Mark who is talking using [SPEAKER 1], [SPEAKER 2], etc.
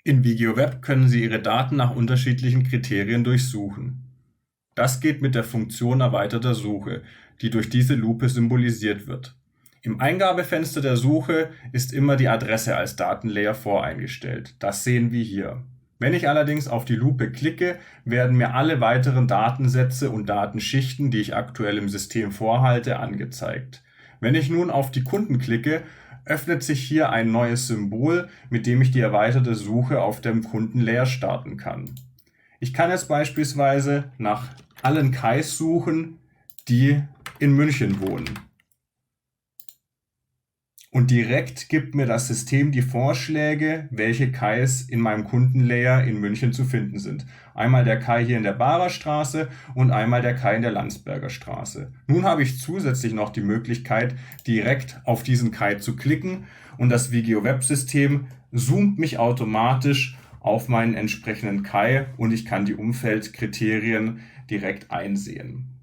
[SPEAKER 1] In VigeoWeb können Sie Ihre Daten nach unterschiedlichen Kriterien durchsuchen. Das geht mit der Funktion erweiterter Suche, die durch diese Lupe symbolisiert wird. Im Eingabefenster der Suche ist immer die Adresse als Datenlayer voreingestellt. Das sehen wir hier. Wenn ich allerdings auf die Lupe klicke, werden mir alle weiteren Datensätze und Datenschichten, die ich aktuell im System vorhalte, angezeigt. Wenn ich nun auf die Kunden klicke, öffnet sich hier ein neues Symbol, mit dem ich die erweiterte Suche auf dem Kundenlayer starten kann. Ich kann jetzt beispielsweise nach allen Kais suchen, die in München wohnen. Und direkt gibt mir das System die Vorschläge, welche Kais in meinem Kundenlayer in München zu finden sind. Einmal der Kai hier in der Barer Straße und einmal der Kai in der Landsberger Straße. Nun habe ich zusätzlich noch die Möglichkeit, direkt auf diesen Kai zu klicken und das VigeoWeb-System zoomt mich automatisch auf meinen entsprechenden Kai und ich kann die Umfeldkriterien direkt einsehen.